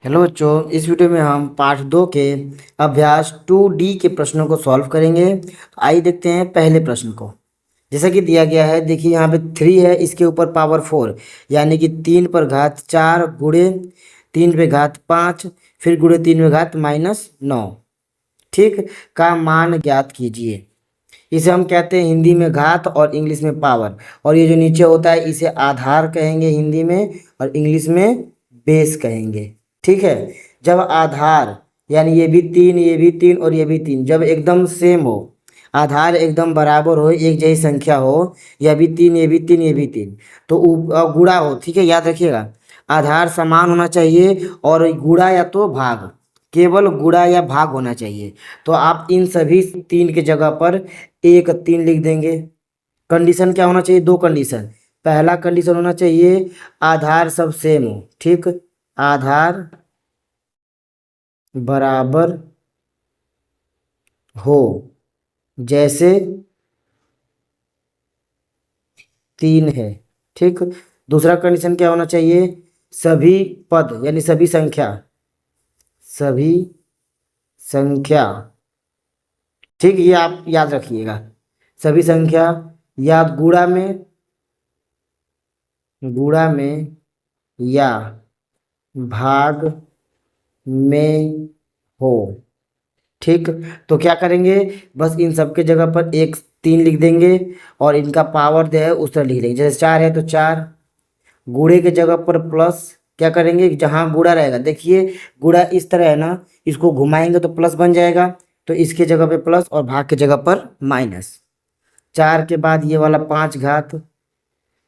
Hello बच्चों, इस video में हम पार्ट 2 के अभ्यास 2D के प्रश्नों को सॉल्व करेंगे। तो आइए देखते हैं पहले प्रश्न को। जैसा कि दिया गया है, देखिए यहाँ पे 3 है, इसके ऊपर पावर 4 यानी कि 3 पर घात 4 गुणे 3 पे घात 5 फिर गुणे 3 पे घात -9, ठीक, का मान ज्ञात कीजिए। इसे हम कहते हैं हिंदी में घात और इंग्लिश में पावर। और ये जो नीचे होता है इसे आधार कहेंगे हिंदी में और इंग्लिश में बेस कहेंगे। ठीक है। जब आधार यानी ये भी 3 ये भी 3 और ये भी 3 जब एकदम सेम हो, आधार एकदम बराबर हो, एक जैसी संख्या हो, यह भी 3 ये भी 3 ये भी 3, तो गुणा हो। ठीक है, याद रखिएगा आधार समान होना चाहिए और गुणा या तो भाग, केवल गुणा या भाग होना चाहिए। तो आप इन सभी 3 के जगह पर 1 3 लिख देंगे। कंडीशन क्या होना चाहिए? 2 कंडीशन। पहला कंडीशन होना चाहिए आधार सब सेम हो, ठीक, आधार बराबर हो, जैसे 3 है, ठीक। दूसरा कंडीशन क्या होना चाहिए? सभी पद यानी सभी संख्या, सभी संख्या, ठीक, ये आप याद रखिएगा। सभी संख्या या गुणा में या भाग में हो, ठीक। तो क्या करेंगे, बस इन सब के जगह पर 1 3 लिख देंगे और इनका पावर जो है उस तरह लिख देंगे। जैसे 4 है तो 4, गुणे के जगह पर प्लस, क्या करेंगे जहाँ गुणा रहेगा, देखिए गुणा इस तरह है ना, इसको घुमाएंगे तो प्लस बन जाएगा, तो इसके जगह पे प्लस और भाग के जगह पर माइनस। 4 के बाद ये वाला 5 घात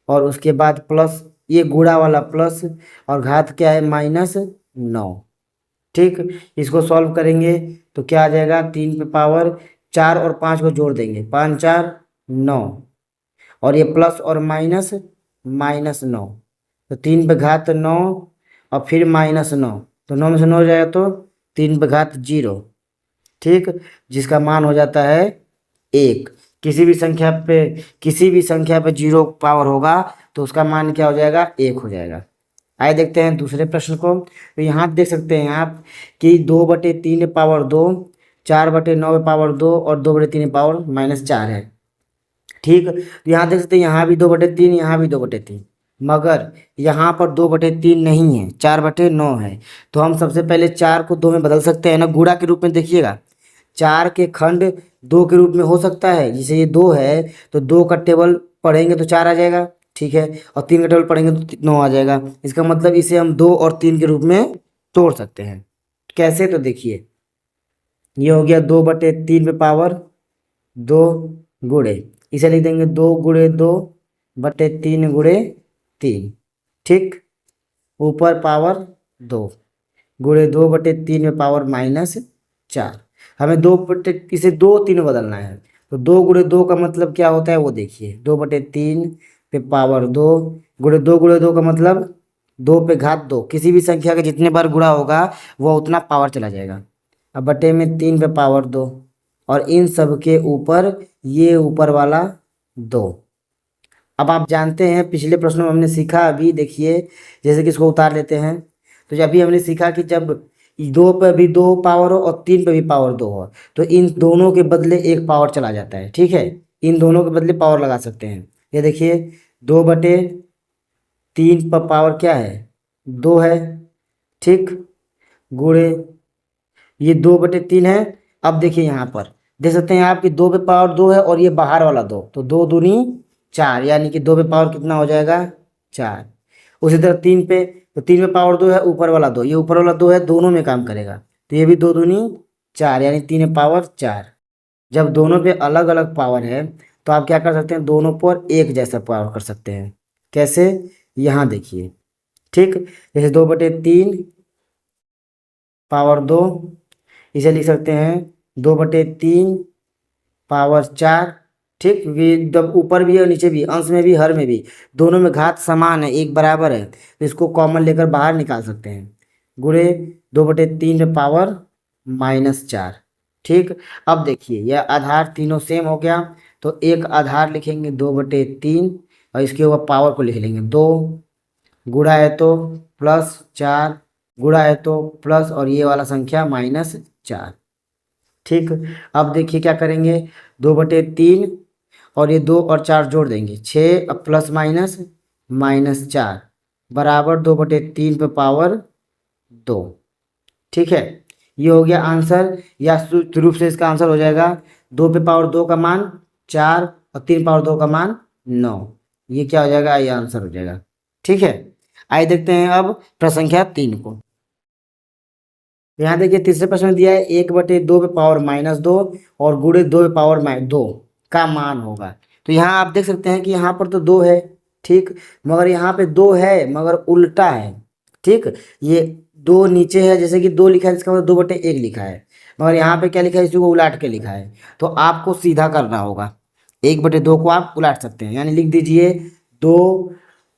और उसके बाद प्लस ये गुणा वाला प्लस और घात क्या है -9, ठीक। इसको सॉल्व करेंगे तो क्या आ जाएगा, 3 पे पावर 4 और 5 को जोड़ देंगे, 5 4 9 और ये प्लस और -9, तो 3 पे घात 9 और फिर -9, तो 9 में से 9 हो जाएगा तो 3 पे घात 0, ठीक, जिसका मान हो जाता है 1। किसी भी संख्या पे 0 पावर होगा तो उसका मान क्या हो जाएगा, 1 हो जाएगा। आइए देखते हैं दूसरे प्रश्न को। तो यहाँ देख सकते हैं आप कि 2/3 पावर 2, 4/9 पावर 2 और 2/3 पावर -4 है, ठीक। तो यहाँ देख सकते हैं यहाँ भी 2/3 यहाँ भी 2/3, मगर यहाँ पर 2/3 नहीं है, 4/9 है। तो हम सबसे पहले 4 को 2 में बदल सकते हैं ना, गुणा के रूप में। देखिएगा 4 के खंड 2 के रूप में हो सकता है, जैसे ये 2 है तो 2 का टेबल पढ़ेंगे तो 4 आ जाएगा, ठीक है, और 3 का टेबल पढ़ेंगे तो 9 आ जाएगा। इसका मतलब इसे हम 2 और 3 के रूप में तोड़ सकते हैं। कैसे? तो देखिए ये हो गया 2/3 पे पावर 2 गुणे, इसे लिख देंगे 2 गुणे 2/3 गुणे 3, ठीक, ऊपर पावर 2 गुणे 2/3 में पावर -4। हमें इसे 2 3 में बदलना है, तो 2 गुणे 2 का मतलब क्या होता है वो देखिए, 2/3 पे पावर 2 गुणे 2 का मतलब 2 पे घात 2, किसी भी संख्या का जितने बार गुणा होगा वह उतना पावर चला जाएगा। अब बटे में 3 पे पावर 2 और इन सब के ऊपर ये ऊपर वाला 2। अब आप जानते हैं पिछले प्रश्नों में हमने सीखा, अभी देखिए, जैसे कि इसको उतार लेते हैं, तो अभी हमने सीखा कि जब 2 पे भी 2 पावर हो और 3 पे भी पावर 2 हो तो इन दोनों के बदले 1 पावर चला जाता है, ठीक है, इन दोनों के बदले पावर लगा सकते हैं। ये देखिए 2/3 पर पावर क्या है, 2 है, ठीक, गुणे ये 2/3 है। अब देखिए यहाँ पर देख सकते हैं आप कि 2 पे पावर 2 है और ये बाहर वाला 2, तो 2 दूनी 4, यानी कि 2 पे पावर कितना हो जाएगा, 4। उसी तरह 3 पे, तो 3 पे पावर 2 है, ऊपर वाला 2, ये ऊपर वाला 2 है, दोनों में काम करेगा, तो ये भी 2 दूनी 4 यानी 3 पे पावर 4। जब दोनों पे अलग अलग पावर है तो आप क्या कर सकते हैं, दोनों पर एक जैसा पावर कर सकते हैं। कैसे? यहाँ देखिए, ठीक, जैसे 2/3 पावर 2, इसे लिख सकते हैं 2/3 पावर 4, ठीक, क्योंकि जब ऊपर भी है और नीचे भी, अंश में भी हर में भी, दोनों में घात समान है, एक बराबर है, तो इसको कॉमन लेकर बाहर निकाल सकते हैं। गुणे 2/3 पे पावर -4, ठीक। अब देखिए यह आधार तीनों सेम हो गया, तो एक आधार लिखेंगे 2/3 और इसके ऊपर पावर को लिख लेंगे 2, गुणा है तो +4 गुणा है तो प्लस और ये वाला संख्या -4। ठीक, अब देखिए क्या करेंगे, 2/3 और ये 2 और 4 जोड़ देंगे 6, अब प्लस माइनस -4 बराबर 2/3 पे पावर 2। ठीक है, ये हो गया आंसर, या सूत्र रूप से इसका आंसर हो जाएगा 2 पे पावर 2 का मान 4 और 3 पावर 2 का मान 9। ये क्या हो जाएगा, ये आंसर हो जाएगा। ठीक है, आइए देखते हैं अब प्रश्न संख्या 3 को। यहाँ देखिए तीसरे प्रश्न में दिया है 1/2 पे पावर -2 और गुणे 2 पे पावर -2 का मान होगा। तो यहाँ आप देख सकते हैं कि यहाँ पर तो 2 है, ठीक, मगर यहाँ पे 2 है मगर उल्टा है। ठीक, ये 2 नीचे है, जैसे कि 2 लिखा है इसका मतलब 2/1 लिखा है, मगर यहाँ पे क्या लिखा है, इसी को उलाट के लिखा है। तो आपको सीधा करना होगा, 1/2 को आप उलाट सकते हैं, यानी लिख दीजिए 2।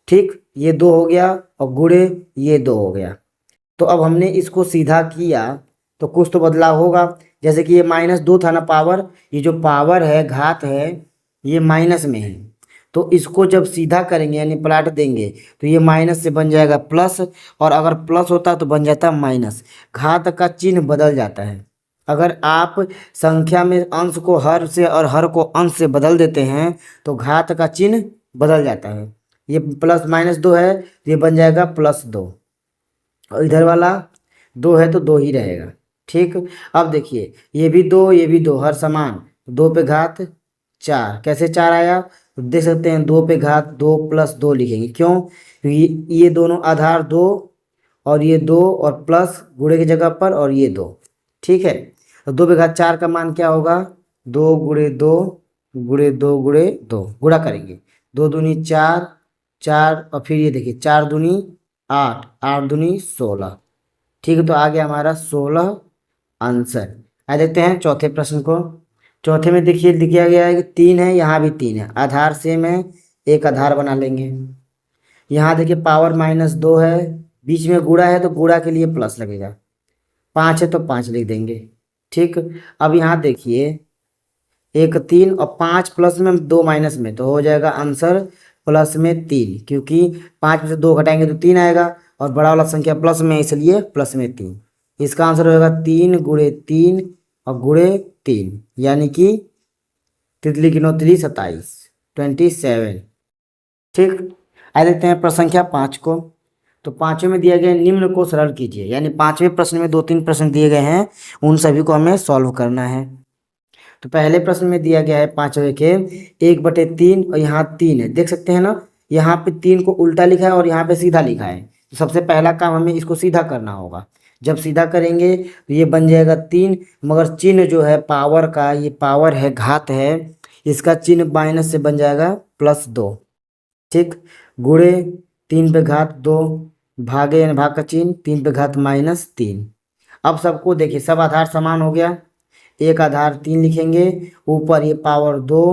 ठीक, ये 2 हो गया और गुणे ये 2 हो गया। तो अब हमने इसको सीधा किया तो कुछ तो बदलाव होगा, जैसे कि ये -2 था ना पावर, ये जो पावर है घात है ये माइनस में है, तो इसको जब सीधा करेंगे यानी पलट देंगे तो ये माइनस से बन जाएगा प्लस, और अगर प्लस होता तो बन जाता माइनस। घात का चिन्ह बदल जाता है। अगर आप संख्या में अंश को हर से और हर को अंश से बदल देते हैं तो घात का चिन्ह बदल जाता है। ये प्लस -2 है तो ये बन जाएगा +2, और इधर वाला 2 है तो 2 ही रहेगा। ठीक, अब देखिए ये भी 2 ये भी 2 हर समान, 2 पे घात 4, कैसे 4 आया, तो देख सकते हैं 2 पे घात 2 + 2 लिखेंगे, क्यों, क्योंकि ये दोनों आधार 2 और ये 2 और प्लस गुणे की जगह पर और ये 2। ठीक है, तो 2 पे घात 4 का मान क्या होगा, 2 × 2 × 2 × 2 गुणा करेंगे, 2 दूनी 4 4 और फिर ये देखिए 4 दूनी 8 8 दूनी 16। ठीक है, तो आ गया हमारा 16 आंसर। आ देखते हैं चौथे प्रश्न को। चौथे में देखिए दिया गया है कि 3 है, यहाँ भी 3 है, आधार सेम है, एक आधार बना लेंगे। यहाँ देखिए पावर -2 है, बीच में गुणा है तो गुणा के लिए प्लस लगेगा, 5 है तो 5 लिख देंगे। ठीक, अब यहाँ देखिए 1 3 और 5 प्लस में 2 माइनस में, तो हो जाएगा आंसर +3, क्योंकि 5 में से 2 घटाएंगे तो 3 आएगा, और बड़ा वाला संख्या प्लस में इसलिए +3। इसका आंसर होगा 3 × 3 और गुणे 3, यानी कि तितली की 9 3 27 27। ठीक, आ देखते हैं प्रश्न संख्या 5 को। तो पाँचवें में दिया गया निम्न को सरल कीजिए, यानी पाँचवें प्रश्न में 2-3 प्रश्न दिए गए हैं, उन सभी को हमें सॉल्व करना है। तो पहले प्रश्न में दिया गया है पाँचवें के 1/3 और यहाँ 3 है, देख सकते हैं ना, यहाँ पे 3 को उल्टा लिखा है और यहाँ पे सीधा लिखा है। तो सबसे पहला काम हमें इसको सीधा करना होगा। जब सीधा करेंगे तो ये बन जाएगा 3, मगर चिन्ह जो है पावर का, ये पावर है घात है, इसका चिन्ह माइनस से बन जाएगा +2। ठीक, गुणे 3 पे घात 2, भागे यानी भाग का चिन्ह 3 पे घात -3। अब सबको देखिए सब आधार समान हो गया, एक आधार 3 लिखेंगे, ऊपर ये पावर 2,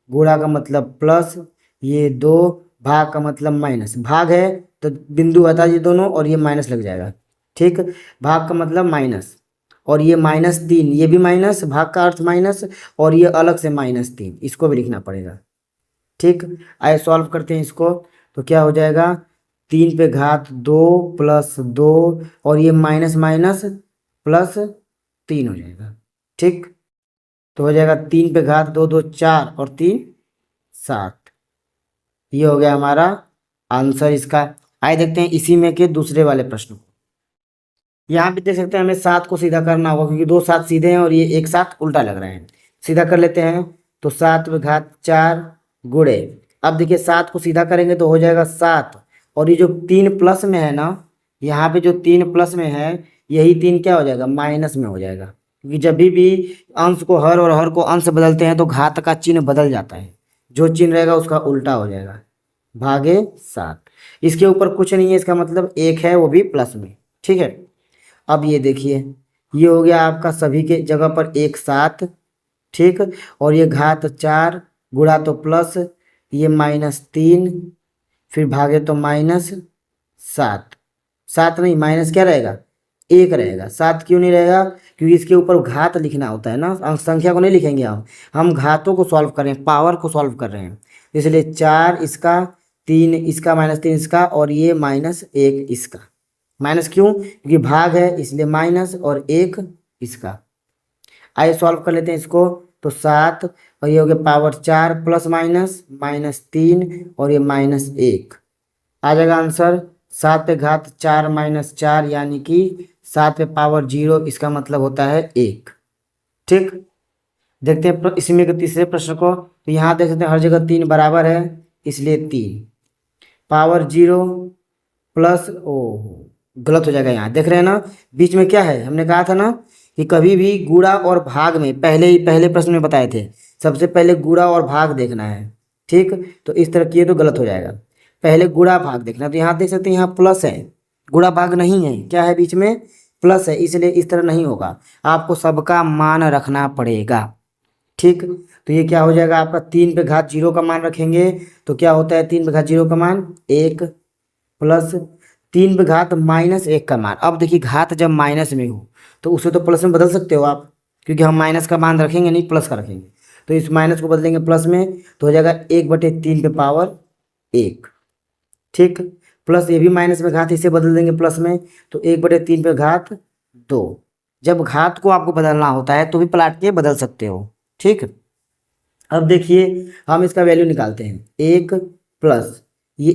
गुणा का मतलब प्लस, ये 2, भाग का मतलब माइनस, भाग है तो बिंदु हटा ये दोनों और ये माइनस लग जाएगा। ठीक, भाग का मतलब माइनस, और ये -3, ये भी माइनस, भाग का अर्थ माइनस, और ये अलग से -3, इसको भी लिखना पड़ेगा। ठीक, आइए सॉल्व करते हैं इसको। तो क्या हो जाएगा, 3 पे घात 2 + 2 और ये माइनस माइनस +3 हो जाएगा। ठीक, तो हो जाएगा 3 पे घात 2 2 4 और 3 7। ये हो गया हमारा आंसर इसका। आइए देखते हैं इसी में के दूसरे वाले प्रश्न को। यहाँ पे देख सकते हैं हमें 7 को सीधा करना होगा, क्योंकि 2 7 सीधे हैं और ये एक साथ उल्टा लग रहे हैं। सीधा कर लेते हैं, तो 7 पे घात 4 गुणे, अब देखिए 7 को सीधा करेंगे तो हो जाएगा 7, और ये जो 3 प्लस में है ना, यहाँ पे जो 3 प्लस में है, यही 3 क्या हो जाएगा, माइनस में हो जाएगा, क्योंकि जब भी अंश को हर और हर को अंश से बदलते हैं तो घात का चिन्ह बदल जाता है, जो चिन्ह रहेगा उसका उल्टा हो जाएगा, भागे 7। इसके ऊपर कुछ नहीं है, इसका मतलब 1 है, वो भी प्लस में। ठीक है, अब ये देखिए ये हो गया आपका सभी के जगह पर 1 7। ठीक, और ये घात 4 गुणा तो प्लस, ये -3, फिर भागे तो -7। 7 नहीं, माइनस क्या रहेगा, 1 रहेगा। 7 क्यों नहीं रहेगा, क्योंकि इसके ऊपर घात लिखना होता है ना, अंक संख्या को नहीं लिखेंगे हम घातों को सॉल्व कर रहे हैं, पावर को सॉल्व कर रहे हैं, इसलिए 4 इसका, 3 इसका, -3 इसका, और ये -1 इसका। माइनस क्यों? क्योंकि भाग है इसलिए माइनस, और एक इसका। आइए सॉल्व कर लेते हैं इसको। तो 7 और ये हो गया पावर 4 प्लस माइनस -3 और ये -1 आ जाएगा आंसर 7 पे घात 4 -4 यानी कि 7 पे पावर 0, इसका मतलब होता है 1। ठीक, देखते हैं इसी के तीसरे प्रश्न को। तो यहाँ देख सकते हैं हर जगह 3 बराबर है, इसलिए 3 पावर 0 प्लस, ओ गलत हो जाएगा। यहाँ देख रहे हैं ना बीच में क्या है, हमने कहा था ना कि कभी भी गुणा और भाग में पहले प्रश्न में बताए थे, सबसे पहले गुणा और भाग देखना है। ठीक, तो इस तरह किए तो गलत हो जाएगा, पहले गुणा भाग देखना। तो यहाँ देख सकते हैं यहाँ प्लस है, गुणा भाग नहीं है, क्या है बीच में? प्लस है, इसलिए इस तरह नहीं होगा, आपको सबका मान रखना पड़ेगा। ठीक, तो ये क्या हो जाएगा आपका 3 पे घात 0 का मान रखेंगे तो क्या होता है 3 पे घात 0 का मान 1 प्लस 3 पे घात -1 का मान। अब देखिए घात जब माइनस में हो तो उसे तो प्लस में बदल सकते हो आप, क्योंकि हम माइनस का मान रखेंगे नहीं, प्लस का रखेंगे। तो इस माइनस को बदलेंगे प्लस में तो हो जाएगा 1/3 पे पावर 1। ठीक, प्लस ये भी माइनस में घात, इसे बदल देंगे प्लस में तो 1/3 पे घात 2। जब घात को आपको बदलना होता है तो भी पलट के बदल सकते हो। ठीक, अब देखिए हम इसका वैल्यू निकालते हैं, 1 प्लस ये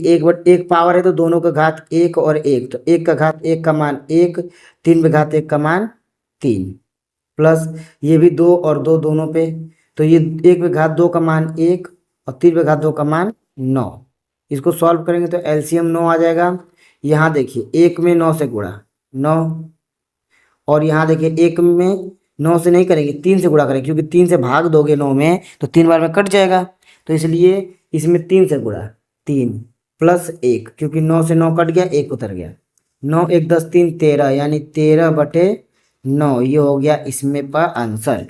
1 पावर है तो दोनों का घात 1 और 1, तो 1 का घात 1 का मान 1, 3 पे घात 1 का मान 3 प्लस ये भी 2 और 2 दोनों पे, तो ये 1 पे घात 2 का मान 1 और 3 पे घात 2 का मान 9। इसको सॉल्व करेंगे तो एलसीएम 9 आ जाएगा। यहाँ देखिए 1 में 9 से गुणा 9, और यहाँ देखिए 1 में 9 से नहीं करेंगे, 3 से गुणा करेंगे, क्योंकि 3 से भाग दोगे 9 में तो 3 बार में कट जाएगा, तो इसलिए इसमें 3 से गुणा 3 प्लस 1, क्योंकि 9 से 9 कट गया, 1 उतर गया, 9 1 10 3 13 यानी 13/9 ये हो गया इसमें का आंसर।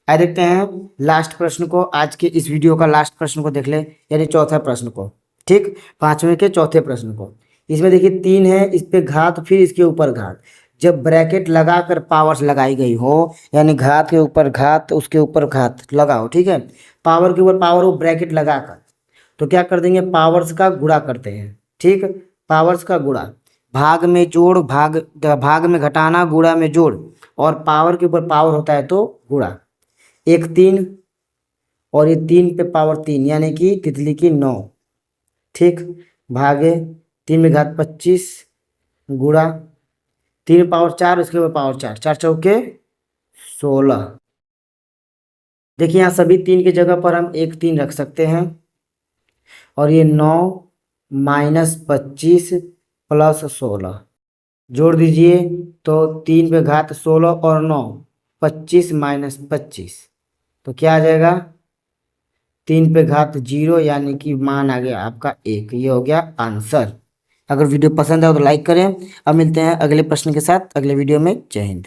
आइए देखते हैं लास्ट प्रश्न को, आज के इस वीडियो का लास्ट प्रश्न को देख ले, यानी चौथा प्रश्न को। ठीक, 5वें के चौथे प्रश्न को। इसमें देखिए 3 है, इस पे घात फिर इसके ऊपर घात, जब ब्रैकेट लगाकर पावर्स लगाई गई हो, यानी घात के ऊपर घात उसके ऊपर घात लगाओ। ठीक है, पावर के ऊपर पावर हो ब्रैकेट लगाकर, तो क्या कर देंगे पावर्स का गुणा करते हैं। ठीक, पावर्स का गुणा, भाग में जोड़, भाग में घटाना, गुणा में जोड़, और पावर के ऊपर पावर होता है तो गुणा। 1 3 और ये 3 पे पावर 3 यानी कि तितली की 9। ठीक, भागे 3 में घात 25 गुणा 3 पावर 4 उसके ऊपर पावर 4, 4 चौके 16। देखिए यहाँ सभी 3 की जगह पर हम 1 3 रख सकते हैं, और ये 9 -25 प्लस 16 जोड़ दीजिए तो 3 पे घात 16 और 9 25 -25, तो क्या आ जाएगा 3 पे घात 0 यानी कि मान आ गया आपका 1, ये हो गया आंसर। अगर वीडियो पसंद आए तो लाइक करें। अब मिलते हैं अगले प्रश्न के साथ अगले वीडियो में। जय हिंद।